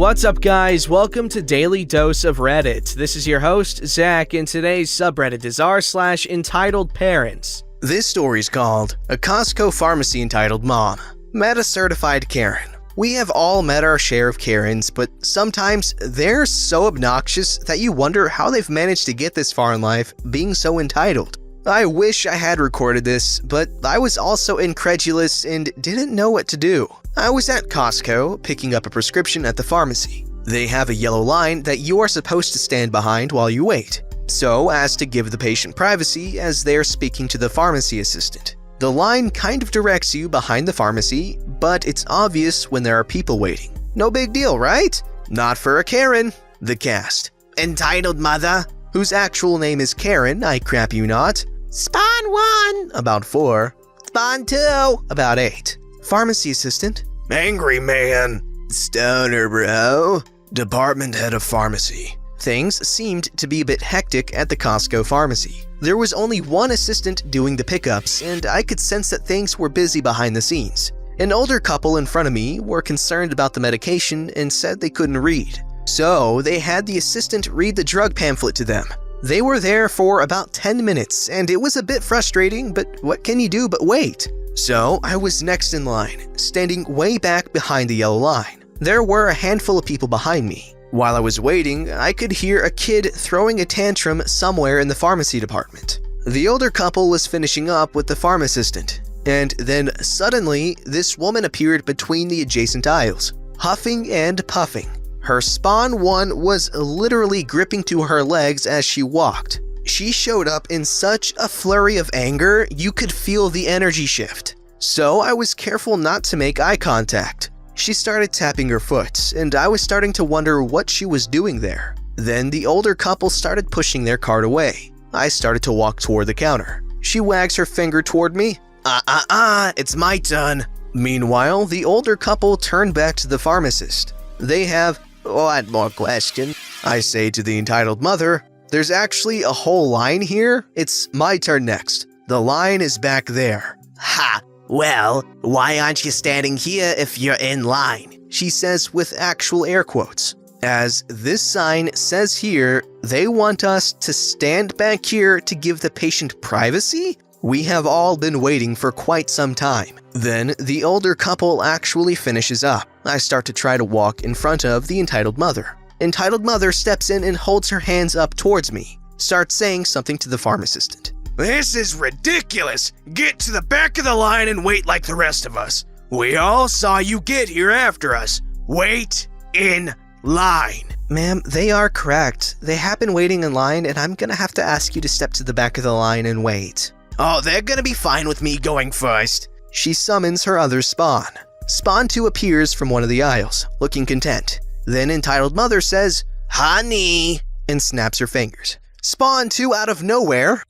What's up, guys? Welcome to Daily Dose of Reddit. This is your host, Zach, and today's subreddit is r/EntitledParents. This story's called A Costco Pharmacy Entitled Mom Met a Certified Karen. We have all met our share of Karens, but sometimes they're so obnoxious that you wonder how they've managed to get this far in life being so entitled. I wish I had recorded this, but I was also incredulous and didn't know what to do. I was at Costco picking up a prescription at the pharmacy. They have a yellow line that you are supposed to stand behind while you wait, so as to give the patient privacy as they're speaking to the pharmacy assistant. The line kind of directs you behind the pharmacy, but it's obvious when there are people waiting. No big deal, right? Not for a Karen. The cast. Entitled Mother, whose actual name is Karen, I crap you not. Spawn 1, about 4. Spawn 2, about 8. Pharmacy assistant. Angry man. Stoner bro. Department head of pharmacy. Things seemed to be a bit hectic at the Costco pharmacy. There was only one assistant doing the pickups, and I could sense that things were busy behind the scenes. An older couple in front of me were concerned about the medication and said they couldn't read. So they had the assistant read the drug pamphlet to them. They were there for about 10 minutes, and it was a bit frustrating, but what can you do but wait? So I was next in line, standing way back behind the yellow line. There were a handful of people behind me. While I was waiting, I could hear a kid throwing a tantrum somewhere in the pharmacy department. The older couple was finishing up with the pharm assistant, and then suddenly this woman appeared between the adjacent aisles, huffing and puffing. Her Spawn 1 was literally gripping to her legs as she walked. She showed up in such a flurry of anger, you could feel the energy shift. So I was careful not to make eye contact. She started tapping her foot, and I was starting to wonder what she was doing there. Then the older couple started pushing their cart away. I started to walk toward the counter. She wags her finger toward me. It's my turn. Meanwhile, the older couple turned back to the pharmacist. They have, "One more question," I say to the entitled mother. There's actually a whole line here. It's my turn next. The line is back there. Ha! Well, why aren't you standing here if you're in line? She says with actual air quotes. As this sign says here, they want us to stand back here to give the patient privacy? We have all been waiting for quite some time. Then the older couple actually finishes up. I start to try to walk in front of the entitled mother. Entitled mother steps in and holds her hands up towards me, starts saying something to the pharm assistant. "This is ridiculous! Get to the back of the line and wait like the rest of us. We all saw you get here after us. Wait in line." Ma'am, they are correct. They have been waiting in line, and I'm gonna have to ask you to step to the back of the line and wait. Oh, they're gonna be fine with me going first. She summons her other Spawn. Spawn 2 appears from one of the aisles, looking content. Then entitled mother says, "Honey," and snaps her fingers. Spawn 2 out of nowhere,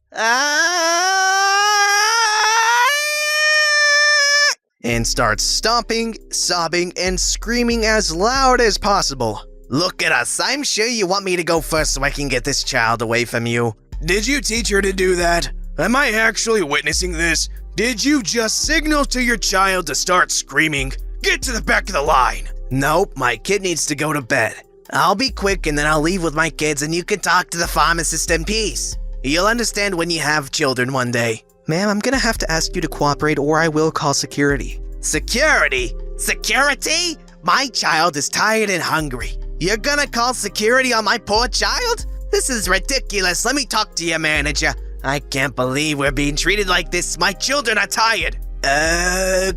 and starts stomping, sobbing, and screaming as loud as possible. "Look at us, I'm sure you want me to go first so I can get this child away from you. Did you teach her to do that? Am I actually witnessing this? Did you just signal to your child to start screaming? Get to the back of the line." "Nope, my kid needs to go to bed. I'll be quick and then I'll leave with my kids and you can talk to the pharmacist in peace. You'll understand when you have children one day." Ma'am, I'm gonna have to ask you to cooperate or I will call security. Security? Security? My child is tired and hungry. You're gonna call security on my poor child? This is ridiculous. Let me talk to your manager. I can't believe we're being treated like this. My children are tired.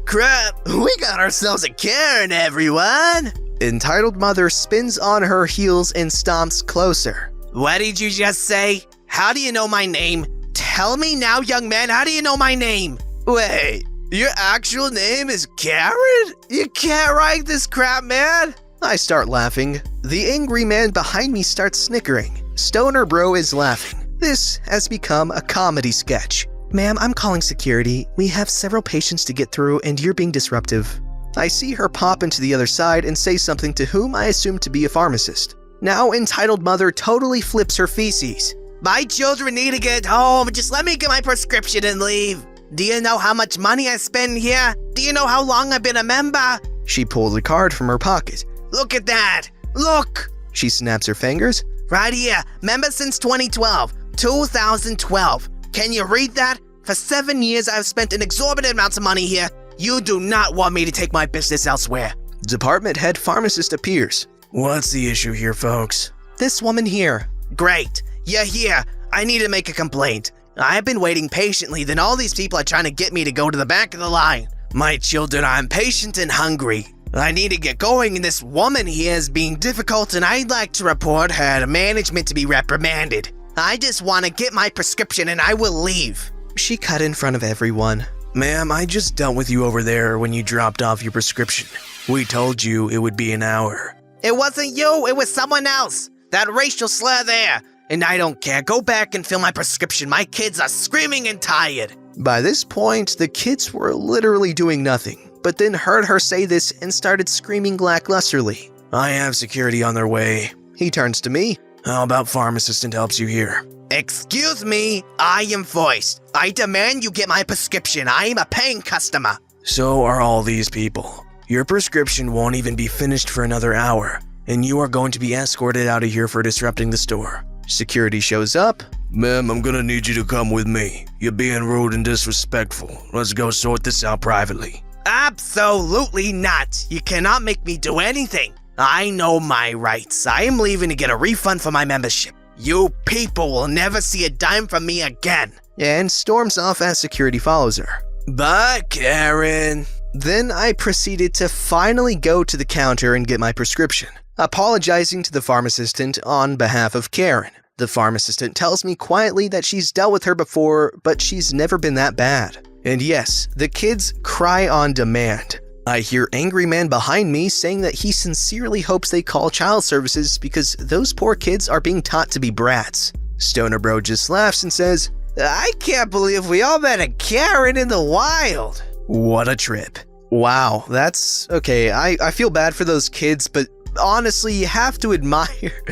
Crap. We got ourselves a Karen, everyone. Entitled mother spins on her heels and stomps closer. What did you just say? How do you know my name? Tell me now, young man, how do you know my name? Wait, your actual name is Karen? You can't write this crap, man. I start laughing. The angry man behind me starts snickering. Stoner bro is laughing. This has become a comedy sketch. Ma'am, I'm calling security. We have several patients to get through and you're being disruptive. I see her pop into the other side and say something to whom I assume to be a pharmacist. Now entitled mother totally flips her feces. My children need to get home. Just let me get my prescription and leave. Do you know how much money I spend here? Do you know how long I've been a member? She pulls a card from her pocket. Look at that. Look! She snaps her fingers. Right here, member since 2012. 2012. Can you read that? For 7 years, I've spent an exorbitant amount of money here. You do not want me to take my business elsewhere. Department head pharmacist appears. What's the issue here, folks? This woman here. Great. You're here. I need to make a complaint. I've been waiting patiently, then all these people are trying to get me to go to the back of the line. My children are impatient and hungry. I need to get going, and this woman here is being difficult, and I'd like to report her to management to be reprimanded. I just want to get my prescription and I will leave. She cut in front of everyone. Ma'am, I just dealt with you over there when you dropped off your prescription. We told you it would be an hour. It wasn't you, it was someone else. That racial slur there. And I don't care. Go back and fill my prescription. My kids are screaming and tired. By this point, the kids were literally doing nothing, but then heard her say this and started screaming lacklusterly. I have security on their way. He turns to me. How about pharmacist helps you here? Excuse me, I am voiced. I demand you get my prescription. I am a paying customer. So are all these people. Your prescription won't even be finished for another hour, and you are going to be escorted out of here for disrupting the store. Security shows up. Ma'am, I'm gonna need you to come with me. You're being rude and disrespectful. Let's go sort this out privately. Absolutely not. You cannot make me do anything. I know my rights. I am leaving to get a refund for my membership. You people will never see a dime from me again. And storms off as security follows her. But Karen. Then I proceeded to finally go to the counter and get my prescription, apologizing to the pharmacist on behalf of Karen. The pharmacist tells me quietly that she's dealt with her before, but she's never been that bad. And yes, the kids cry on demand. I hear angry man behind me saying that he sincerely hopes they call child services because those poor kids are being taught to be brats. Stoner Bro just laughs and says, I can't believe we all met a Karen in the wild. What a trip. Wow, that's okay. I feel bad for those kids, but honestly, you have to admire.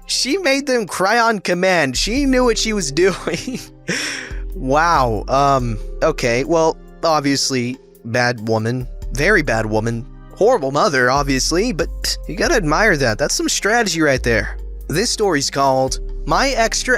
She made them cry on command. She knew what she was doing. Wow. Okay, well, obviously, bad woman. Very bad woman. Horrible mother, obviously, but you gotta admire that. That's some strategy right there. This story's called, My Extra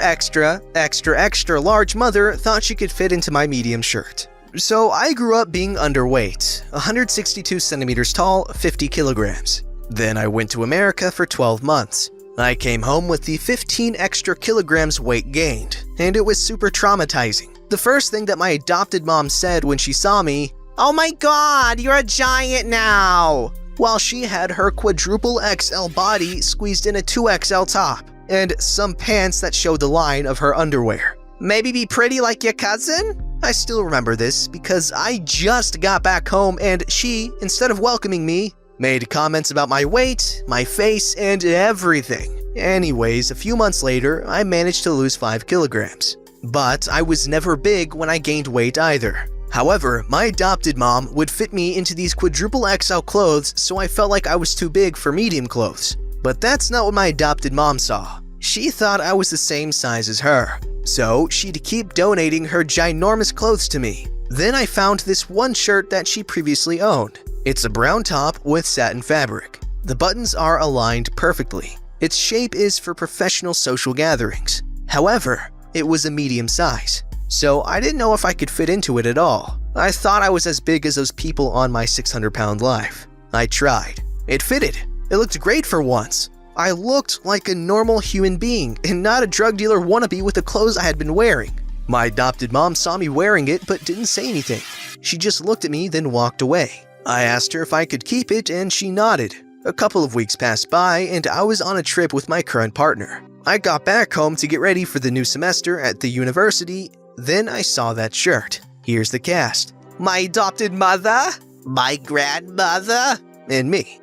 Large Mother Thought She Could Fit Into My Medium Shirt. So I grew up being underweight, 162 centimeters tall, 50 kilograms. Then I went to America for 12 months. I came home with the 15 extra kilograms weight gained, and it was super traumatizing. The first thing that my adopted mom said when she saw me, oh my god, you're a giant now! While she had her quadruple XL body squeezed in a 2XL top, and some pants that showed the line of her underwear. Maybe be pretty like your cousin? I still remember this because I just got back home and she, instead of welcoming me, made comments about my weight, my face, and everything. Anyways, a few months later, I managed to lose 5 kilograms. But I was never big when I gained weight either. However, my adopted mom would fit me into these quadruple XL clothes, so I felt like I was too big for medium clothes. But that's not what my adopted mom saw. She thought I was the same size as her, so she'd keep donating her ginormous clothes to me. Then I found this one shirt that she previously owned. It's a brown top with satin fabric. The buttons are aligned perfectly. Its shape is for professional social gatherings. However, it was a medium size, so I didn't know if I could fit into it at all. I thought I was as big as those people on my 600-pound life. I tried. It fitted. It looked great for once. I looked like a normal human being and not a drug dealer wannabe with the clothes I had been wearing. My adopted mom saw me wearing it but didn't say anything. She just looked at me, then walked away. I asked her if I could keep it and she nodded. A couple of weeks passed by and I was on a trip with my current partner. I got back home to get ready for the new semester at the university. Then I saw that shirt. Here's the cast. My adopted mother, my grandmother, and me.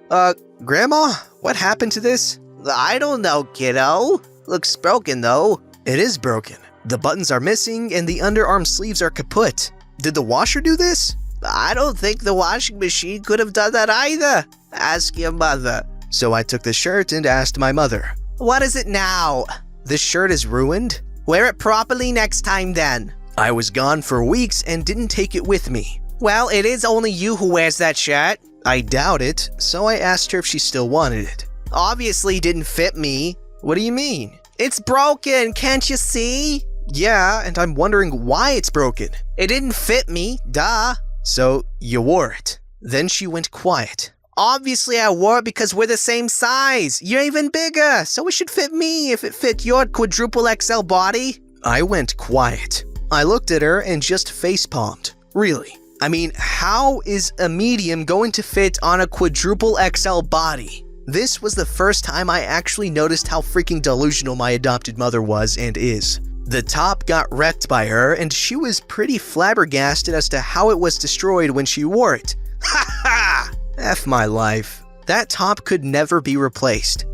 Grandma, what happened to this? I don't know, kiddo. Looks broken though. It is broken. The buttons are missing and the underarm sleeves are kaput. Did the washer do this? I don't think the washing machine could have done that either. Ask your mother. So I took the shirt and asked my mother. What is it now? This shirt is ruined? Wear it properly next time then. I was gone for weeks and didn't take it with me. Well, it is only you who wears that shirt. I doubt it, so I asked her if she still wanted it. Obviously didn't fit me. What do you mean? It's broken, can't you see? Yeah, and I'm wondering why it's broken. It didn't fit me, duh. So you wore it. Then she went quiet. Obviously I wore it because we're the same size. You're even bigger, so it should fit me if it fit your quadruple XL body. I went quiet. I looked at her and just facepalmed. Really? I mean, how is a medium going to fit on a quadruple XL body? This was the first time I actually noticed how freaking delusional my adopted mother was and is. The top got wrecked by her, and she was pretty flabbergasted as to how it was destroyed when she wore it. Ha ha! F my life. That top could never be replaced.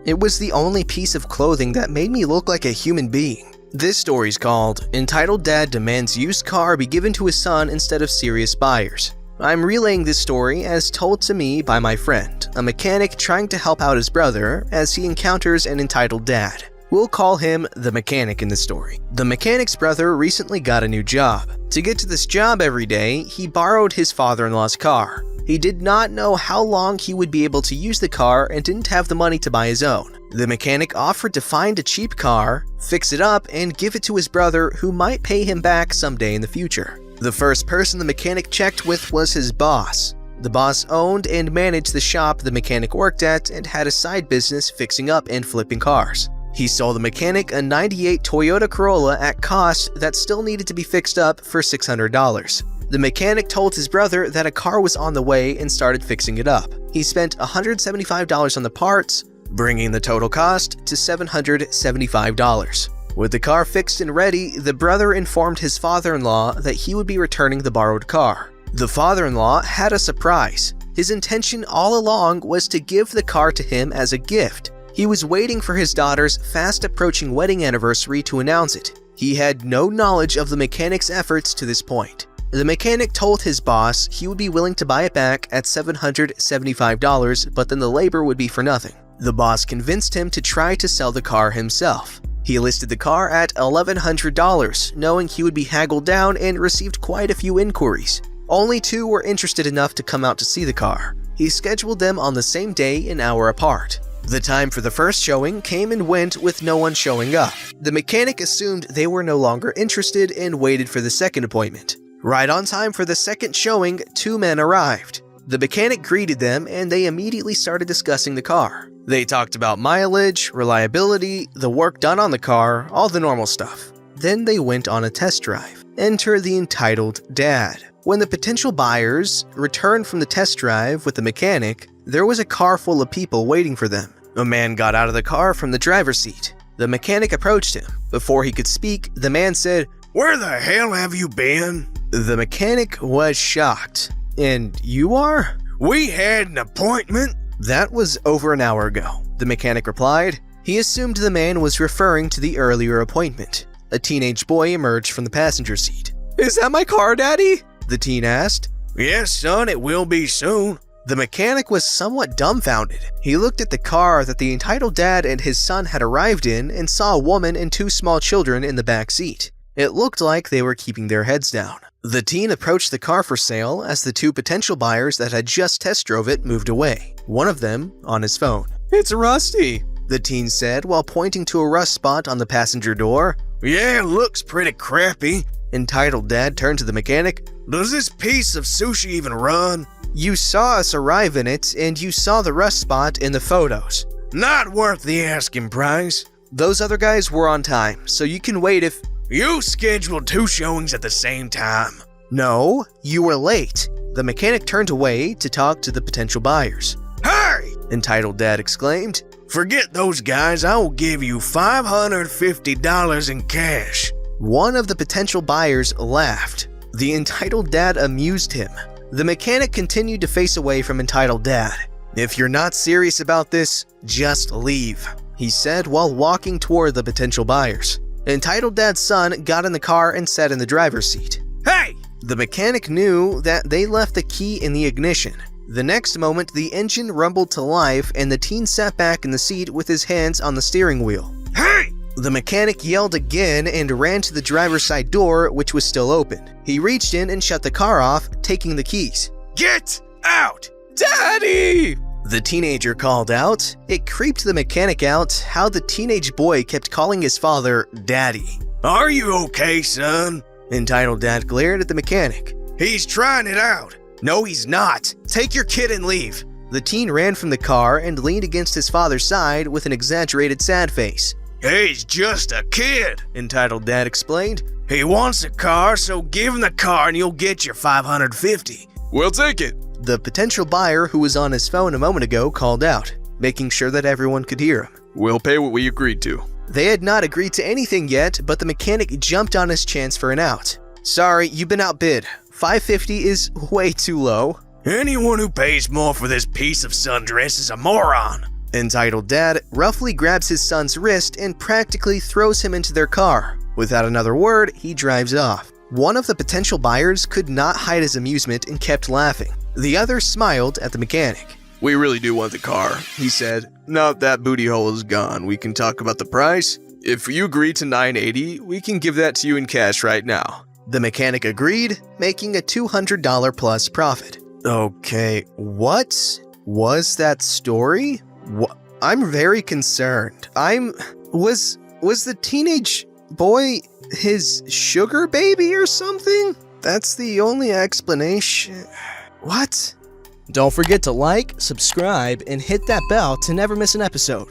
It was the only piece of clothing that made me look like a human being. This story's called Entitled Dad Demands Used Car Be Given to His Son Instead of Serious Buyers. I'm relaying this story as told to me by my friend, a mechanic trying to help out his brother as he encounters an entitled dad. We'll call him the mechanic in the story. The mechanic's brother recently got a new job. To get to this job every day, he borrowed his father-in-law's car. He did not know how long he would be able to use the car and didn't have the money to buy his own. The mechanic offered to find a cheap car, fix it up, and give it to his brother who might pay him back someday in the future. The first person the mechanic checked with was his boss. The boss owned and managed the shop the mechanic worked at and had a side business fixing up and flipping cars. He sold the mechanic a '98 Toyota Corolla at cost that still needed to be fixed up for $600. The mechanic told his brother that a car was on the way and started fixing it up. He spent $175 on the parts, bringing the total cost to $775. With the car fixed and ready, the brother informed his father-in-law that he would be returning the borrowed car. The father-in-law had a surprise. His intention all along was to give the car to him as a gift. He was waiting for his daughter's fast-approaching wedding anniversary to announce it. He had no knowledge of the mechanic's efforts to this point. The mechanic told his boss he would be willing to buy it back at $775, but then the labor would be for nothing. The boss convinced him to try to sell the car himself. He listed the car at $1,100, knowing he would be haggled down, and received quite a few inquiries. Only 2 were interested enough to come out to see the car. He scheduled them on the same day, an hour apart. The time for the first showing came and went with no one showing up. The mechanic assumed they were no longer interested and waited for the second appointment. Right on time for the second showing, 2 men arrived. The mechanic greeted them and they immediately started discussing the car. They talked about mileage, reliability, the work done on the car, all the normal stuff. Then they went on a test drive. Enter the entitled dad. When the potential buyers returned from the test drive with the mechanic, there was a car full of people waiting for them. A man got out of the car from the driver's seat. The mechanic approached him. Before he could speak, the man said, "Where the hell have you been?" The mechanic was shocked. "And you are?" "We had an appointment." "That was over an hour ago," the mechanic replied. He assumed the man was referring to the earlier appointment. A teenage boy emerged from the passenger seat. "Is that my car, Daddy?" the teen asked. "Yes, son, it will be soon." The mechanic was somewhat dumbfounded. He looked at the car that the entitled dad and his son had arrived in and saw a woman and 2 small children in the back seat. It looked like they were keeping their heads down. The teen approached the car for sale as the 2 potential buyers that had just test drove it moved away, one of them on his phone. "It's rusty," the teen said while pointing to a rust spot on the passenger door. "Yeah, it looks pretty crappy." Entitled dad turned to the mechanic. "Does this piece of sushi even run?" "You saw us arrive in it, and you saw the rust spot in the photos." "Not worth the asking price." "Those other guys were on time, so you can wait if—" "You scheduled 2 showings at the same time." "No, you were late." The mechanic turned away to talk to the potential buyers. "Hey!" Entitled dad exclaimed. "Forget those guys, I will give you $550 in cash." One of the potential buyers laughed. The entitled dad amused him. The mechanic continued to face away from entitled dad. "If you're not serious about this, just leave," he said while walking toward the potential buyers. Entitled dad's son got in the car and sat in the driver's seat. "Hey!" The mechanic knew that they left the key in the ignition. The next moment, the engine rumbled to life and the teen sat back in the seat with his hands on the steering wheel. "Hey!" The mechanic yelled again and ran to the driver's side door, which was still open. He reached in and shut the car off, taking the keys. "Get out!" "Daddy!" The teenager called out. It creeped the mechanic out how the teenage boy kept calling his father Daddy. Are you okay, son? Entitled Dad glared at the mechanic. He's trying it out. No, he's not. Take your kid and leave. The teen ran from the car and leaned against his father's side with an exaggerated sad face. He's just a kid, Entitled Dad explained. He wants a car, so give him the car and you'll get your $550. We'll take it. The potential buyer who was on his phone a moment ago called out, making sure that everyone could hear him. We'll pay what we agreed to. They had not agreed to anything yet, but the mechanic jumped on his chance for an out. Sorry, you've been outbid. $550 is way too low. Anyone who pays more for this piece of sundress is a moron. Entitled Dad roughly grabs his son's wrist and practically throws him into their car. Without another word, he drives off. One of the potential buyers could not hide his amusement and kept laughing. The other smiled at the mechanic. We really do want the car, he said. Now that booty hole is gone, we can talk about the price. If you agree to $980, we can give that to you in cash right now. The mechanic agreed, making a $200 plus profit. Okay, what was that story? I'm very concerned. Was the teenage boy his sugar baby or something? That's the only explanation. What? Don't forget to like, subscribe, and hit that bell to never miss an episode.